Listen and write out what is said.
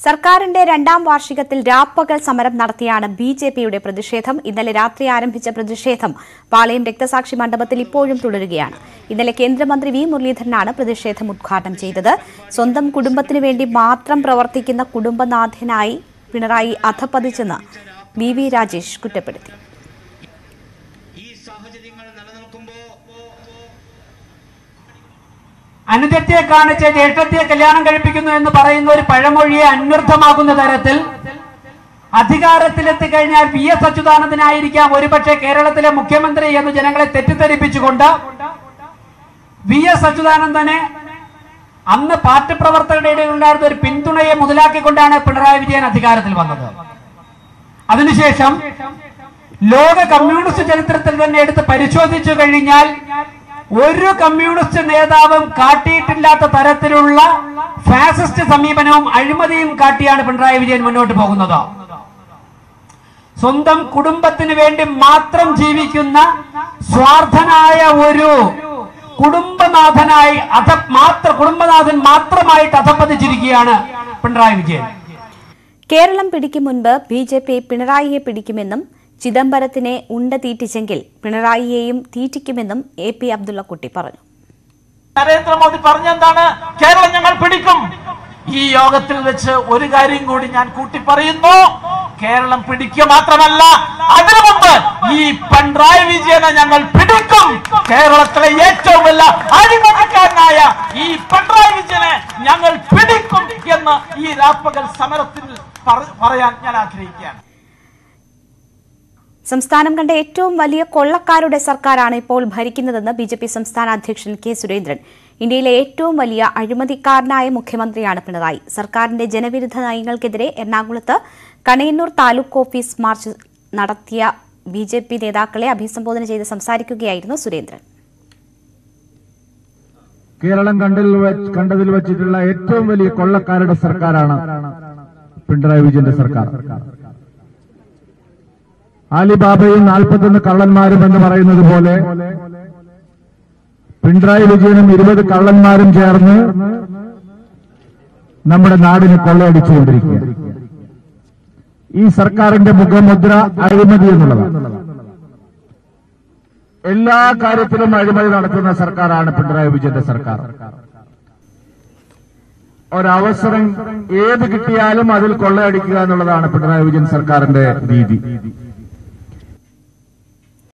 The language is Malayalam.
സർക്കാരിന്റെ രണ്ടാം വാർഷികത്തിൽ രാപ്പകൽ സമരം നടത്തിയാണ് ബിജെപിയുടെ പ്രതിഷേധം. ഇന്നലെ രാത്രി ആരംഭിച്ച പ്രതിഷേധം പാളയം രക്തസാക്ഷി മണ്ഡപത്തിൽ ഇപ്പോഴും തുടരുകയാണ്. ഇന്നലെ കേന്ദ്രമന്ത്രി വി മുരളീധരനാണ് പ്രതിഷേധം ഉദ്ഘാടനം ചെയ്തത്. സ്വന്തം കുടുംബത്തിനു വേണ്ടി മാത്രം പ്രവർത്തിക്കുന്ന കുടുംബനാഥനായി പിണറായി അധപ്പതിച്ചെന്ന് വി രാജേഷ് കുറ്റപ്പെടുത്തി. അനുജത്തെ കാണിച്ച് ജ്യേഷ്ഠത്തെ കല്യാണം കഴിപ്പിക്കുന്നു എന്ന് പറയുന്ന ഒരു പഴമൊഴിയെ അന്വർത്ഥമാക്കുന്ന തരത്തിൽ അധികാരത്തിലെത്തിക്കഴിഞ്ഞാൽ VS അച്യുതാനന്ദനായിരിക്കാം ഒരുപക്ഷെ കേരളത്തിലെ മുഖ്യമന്ത്രി എന്ന് ജനങ്ങളെ തെറ്റിദ്ധരിപ്പിച്ചുകൊണ്ട് VS അച്യുതാനന്ദനെ അന്ന് പാർട്ടി പ്രവർത്തകരുടെ ഇടയിൽ ഉണ്ടായിരുന്ന ഒരു പിന്തുണയെ മുതലാക്കിക്കൊണ്ടാണ് പിണറായി വിജയൻ അധികാരത്തിൽ വന്നത്. അതിനുശേഷം ലോക കമ്മ്യൂണിസ്റ്റ് ചരിത്രത്തിൽ തന്നെ എടുത്ത് പരിശോധിച്ചു കഴിഞ്ഞാൽ ഒരു കമ്മ്യൂണിസ്റ്റ് നേതാവും കാട്ടിയിട്ടില്ലാത്ത തരത്തിലുള്ള ഫാസിസ്റ്റ് സമീപനവും അഴിമതിയും കാട്ടിയാണ് പിണറായി വിജയൻ മുന്നോട്ട് പോകുന്നത്. സ്വന്തം കുടുംബത്തിന് വേണ്ടി മാത്രം ജീവിക്കുന്ന സ്വാർത്ഥനായ ഒരു കുടുംബനാഥനായി കുടുംബനാഥൻ മാത്രമായിട്ട് അധപ്പതിച്ചിരിക്കുകയാണ് പിണറായി വിജയൻ. കേരളം പിടിക്കും മുൻപ് ബിജെപി പിണറായിയെ പിടിക്കുമെന്നും ചിദംബരത്തിനെ ഉണ്ട തീറ്റിച്ചെങ്കിൽ പിണറായിയെയും തീറ്റിക്കുമെന്നും AP അബ്ദുള്ളക്കുട്ടി പറഞ്ഞു. നരേന്ദ്രമോദി പറഞ്ഞെന്താണ്? കേരളം ഞങ്ങൾ പിടിക്കും. ഈ യോഗത്തിൽ വെച്ച് ഒരു കാര്യം കൂടി ഞാൻ കൂട്ടി പറയുന്നു. കേരളം പിടിക്കുക മാത്രമല്ല, അതിനു മുമ്പ് ഈ പിണറായി വിജയനെ ഞങ്ങൾ പിടിക്കും. കേരളത്തിലെ ഏറ്റവും വലിയ അഴിമതിക്കാരനായ ഈ പിണറായി വിജയനെ ഞങ്ങൾ പിടിക്കും എന്ന് ഈ രാപ്പകൽ സമരത്തിൽ പറയാൻ ഞാൻ ആഗ്രഹിക്കുകയാണ്. സംസ്ഥാനം കണ്ട ഏറ്റവും വലിയ കൊള്ളക്കാരുടെ സർക്കാരാണ് ഇപ്പോൾ ഭരിക്കുന്നതെന്ന് BJP സംസ്ഥാന അധ്യക്ഷൻ K സുരേന്ദ്രൻ. ഇന്ത്യയിലെ ഏറ്റവും വലിയ അഴിമതിക്കാരനായ മുഖ്യമന്ത്രിയാണ് പിണറായി. സർക്കാരിന്റെ ജനവിരുദ്ധ നയങ്ങൾക്കെതിരെ എറണാകുളത്ത് കണയന്നൂർ താലൂക്ക് ഓഫീസ് മാർച്ച് നടത്തിയ BJP നേതാക്കളെ അഭിസംബോധന ചെയ്ത് സംസാരിക്കുകയായിരുന്നു സുരേന്ദ്രൻ. കേരളം കണ്ടതിൽ വച്ചിട്ടുള്ള ഏറ്റവും വലിയ കൊള്ളക്കാരുടെ സർക്കാരാണ് പിണറായി വിജയന്റെ സർക്കാർ. ആലിബാബയും 41 കള്ളന്മാരും എന്ന് പറയുന്നത് പോലെ പിണറായി വിജയനും 20 കള്ളന്മാരും ചേർന്ന് നമ്മുടെ നാടിനെ കൊള്ളയടിച്ചുകൊണ്ടിരിക്കുകയാണ്. ഈ സർക്കാരിന്റെ മുഖമുദ്ര അഴിമതി എന്നുള്ളതാണ്. എല്ലാ കാര്യത്തിലും അഴിമതി നടത്തുന്ന സർക്കാരാണ് പിണറായി വിജയന്റെ സർക്കാർ. ഒരവസരം ഏത് കിട്ടിയാലും അതിൽ കൊള്ളയടിക്കുക എന്നുള്ളതാണ് പിണറായി വിജയൻ സർക്കാരിന്റെ രീതി.